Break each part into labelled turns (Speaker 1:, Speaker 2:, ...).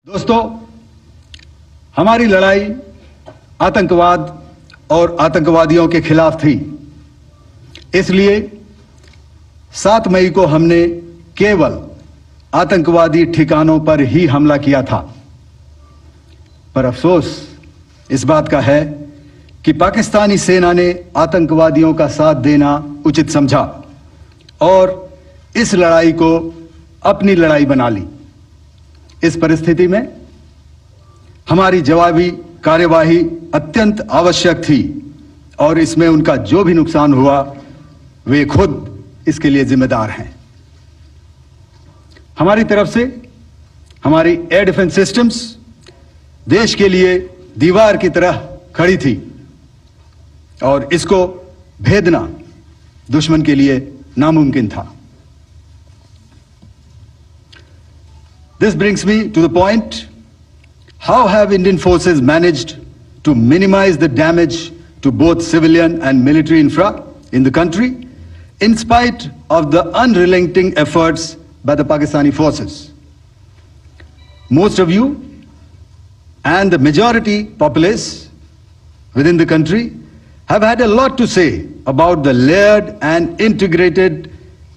Speaker 1: दोस्तों, हमारी लड़ाई आतंकवाद और आतंकवादियों के खिलाफ थी। इसलिए 7 मई को हमने केवल आतंकवादी ठिकानों पर ही हमला किया था। पर अफसोस इस बात का है कि पाकिस्तानी सेना ने आतंकवादियों का साथ देना उचित समझा और इस लड़ाई को अपनी लड़ाई बना ली। इस परिस्थिति में हमारी जवाबी कार्यवाही अत्यंत आवश्यक थी और इसमें उनका जो भी नुकसान हुआ वे खुद इसके लिए जिम्मेदार हैं। हमारी तरफ से हमारी एयर डिफेंस सिस्टम्स देश के लिए दीवार की तरह खड़ी थी और इसको भेदना दुश्मन के लिए नामुमकिन था। This brings me to the point, how have Indian forces managed to minimize the damage to both civilian and military infra in the country in spite of the unrelenting efforts by the Pakistani forces? Most of you and the majority populace within the country have had a lot to say about the layered and integrated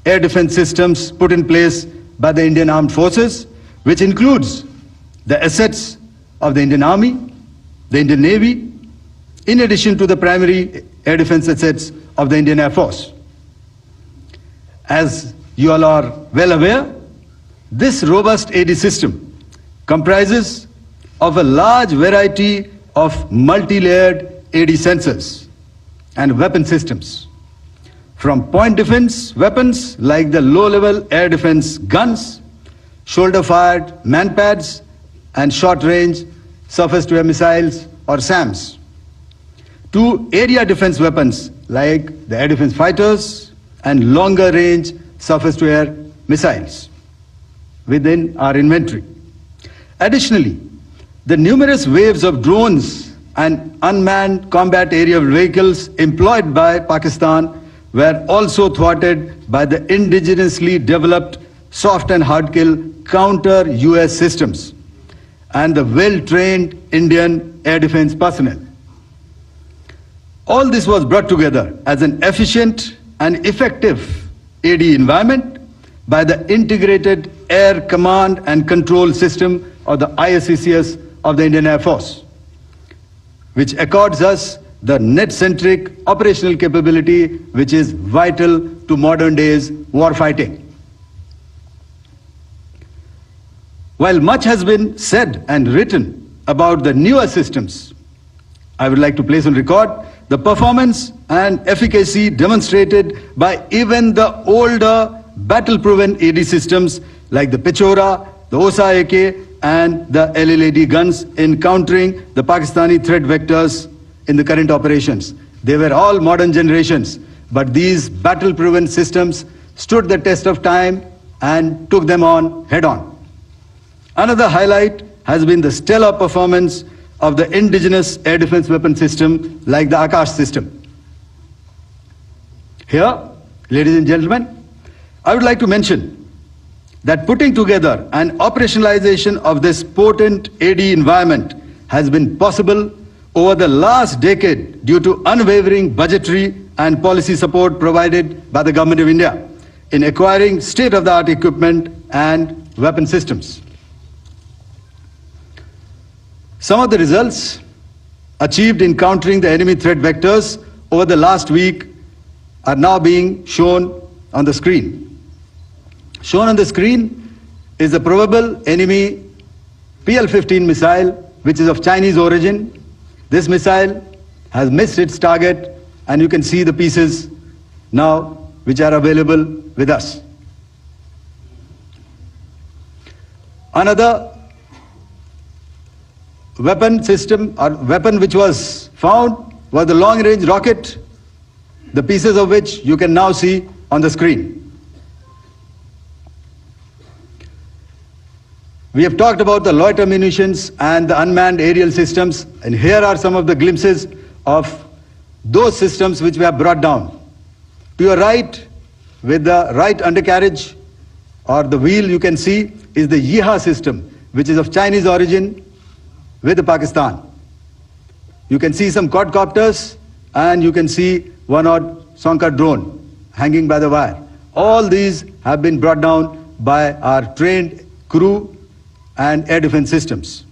Speaker 1: air defense systems put in place by the Indian Armed Forces, which includes the assets of the Indian Army, the Indian Navy, in addition to the primary air defense assets of the Indian Air Force. As you all are well aware, this robust AD system comprises of a large variety of multi-layered AD sensors and weapon systems, from point defense weapons like the low-level air defense guns, shoulder-fired manpads, and short-range surface-to-air missiles or SAMs, to area defense weapons like the air defense fighters and longer-range surface-to-air missiles within our inventory. Additionally, the numerous waves of drones and unmanned combat aerial vehicles employed by Pakistan were also thwarted by the indigenously developed soft and hard kill counter US systems and the well-trained Indian air defense personnel. All this was brought together as an efficient and effective AD environment by the Integrated Air Command and Control System, or the ISCCS, of the Indian Air Force, which accords us the net-centric operational capability which is vital to modern days war fighting. While much has been said and written about the newer systems, I would like to place on record the performance and efficacy demonstrated by even the older battle-proven AD systems like the Pechora, the OSA AK, and the LLAD guns in countering the Pakistani threat vectors in the current operations. They were all modern generations, but these battle-proven systems stood the test of time and took them on head-on. Another highlight has been the stellar performance of the indigenous air defense weapon system like the Akash system. Here, ladies and gentlemen, I would like to mention that putting together and operationalization of this potent AD environment has been possible over the last decade due to unwavering budgetary and policy support provided by the Government of India in acquiring state-of-the-art equipment and weapon systems. Some of the results achieved in countering the enemy threat vectors over the last week are now being shown on the screen. Shown on the screen is the probable enemy PL-15 missile, which is of Chinese origin. This missile has missed its target, and you can see the pieces now which are available with us. Another weapon system or weapon which was found was the long-range rocket, the pieces of which you can now see on the screen. We have talked about the loiter munitions and the unmanned aerial systems, and here are some of the glimpses of those systems which we have brought down. To your right, with the right undercarriage or the wheel, you can see is the YIHA system. which is of Chinese origin, with Pakistan. You can see some quadcopters and you can see one odd Sonka drone hanging by the wire. All these have been brought down by our trained crew and air defense systems.